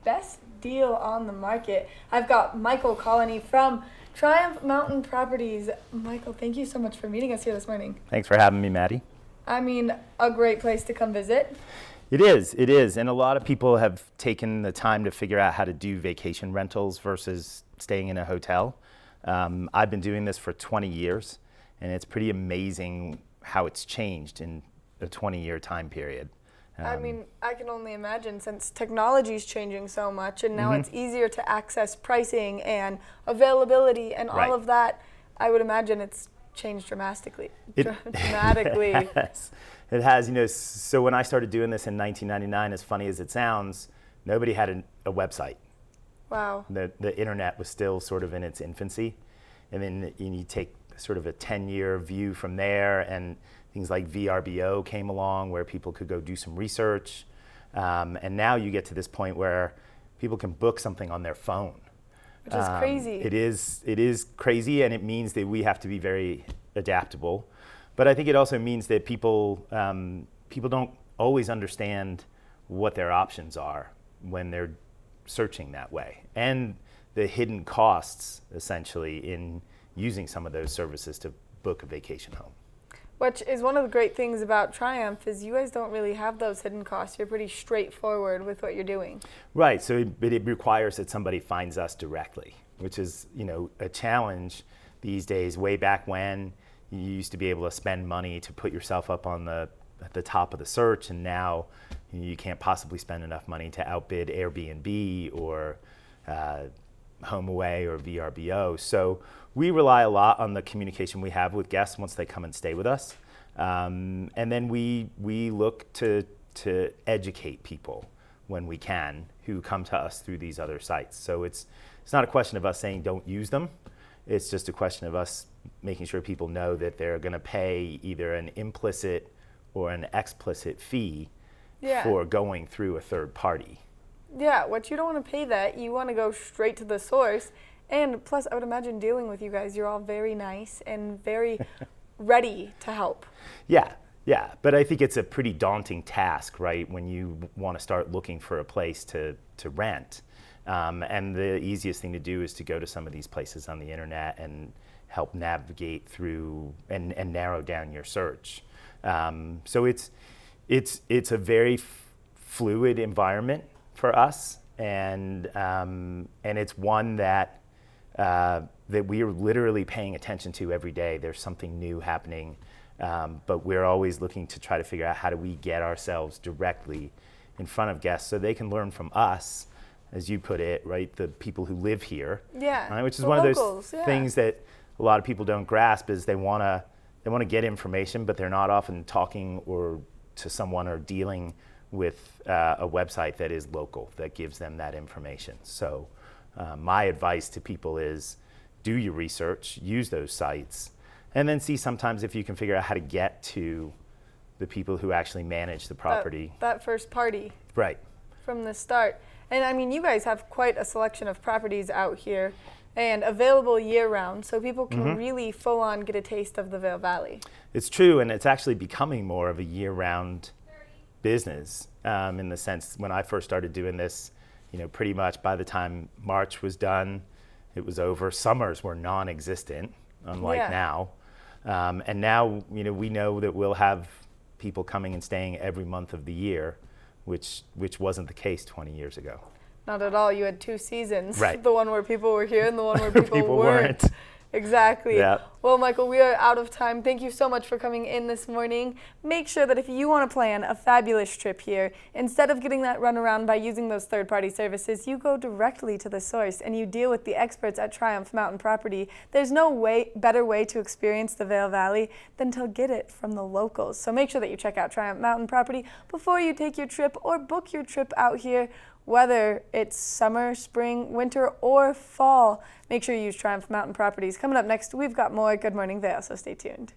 best deal on the market. I've got Michael Connolly from Triumph Mountain Properties. Michael, thank you so much for meeting us here this morning. Thanks for having me, Maddie. I mean, a great place to come visit. It is. And a lot of people have taken the time to figure out how to do vacation rentals versus staying in a hotel. I've been doing this for 20 years, and it's pretty amazing how it's changed in a 20-year time period. I mean, I can only imagine since technology is changing so much, and now it's easier to access pricing and availability and all of that. I would imagine it's changed dramatically. Dramatically. Yes, it has. You know, so when I started doing this in 1999, as funny as it sounds, nobody had a website. Wow. The internet was still sort of in its infancy, and then you take sort of a 10-year view from there, and things like VRBO came along where people could go do some research, and now you get to this point where people can book something on their phone. Which is crazy. It is crazy, and it means that we have to be very adaptable. But I think it also means that people don't always understand what their options are when they're searching that way, and the hidden costs essentially in using some of those services to book a vacation home. Which is one of the great things about Triumph is you guys don't really have those hidden costs. You're pretty straightforward with what you're doing. Right, so it requires that somebody finds us directly, which is, you know, a challenge these days. Way back when you used to be able to spend money to put yourself up at the top of the search, and now you can't possibly spend enough money to outbid Airbnb or HomeAway or VRBO. So we rely a lot on the communication we have with guests once they come and stay with us. And then we look to educate people when we can who come to us through these other sites. So it's not a question of us saying don't use them. It's just a question of us making sure people know that they're going to pay either an implicit or an explicit fee for going through a third party. Yeah, what you don't want to pay that. You want to go straight to the source. And plus, I would imagine dealing with you guys, you're all very nice and very ready to help. Yeah. But I think it's a pretty daunting task, right, when you want to start looking for a place to rent. And the easiest thing to do is to go to some of these places on the internet and help navigate through and narrow down your search. So it's a very fluid environment for us, and it's one that we are literally paying attention to every day. There's something new happening, but we're always looking to try to figure out how do we get ourselves directly in front of guests so they can learn from us, as you put it, right? The people who live here, right? Which is one of those things that a lot of people don't grasp is they want to get information, but they're not often talking or to someone or dealing with a website that is local, that gives them that information. So my advice to people is do your research, use those sites, and then see sometimes if you can figure out how to get to the people who actually manage the property. That first party. Right. From the start. And I mean, you guys have quite a selection of properties out here and available year-round, so people can really full-on get a taste of the Vail Valley. It's true, and it's actually becoming more of a year-round business in the sense when I first started doing this, you know, pretty much by the time March was done, it was over. Summers were non-existent, unlike now. And now, you know, we know that we'll have people coming and staying every month of the year, which wasn't the case 20 years ago. Not at all. You had two seasons. Right. The one where people were here and the one where people weren't. Exactly. Yep. Well, Michael, we are out of time. Thank you so much for coming in this morning. Make sure that if you want to plan a fabulous trip here, instead of getting that runaround by using those third-party services, you go directly to the source and you deal with the experts at Triumph Mountain Property. There's no better way to experience the Vail Valley than to get it from the locals. So make sure that you check out Triumph Mountain Property before you take your trip or book your trip out here. Whether it's summer, spring, winter, or fall, make sure you use Triumph Mountain Properties. Coming up next, we've got more Good Morning Vail, so stay tuned.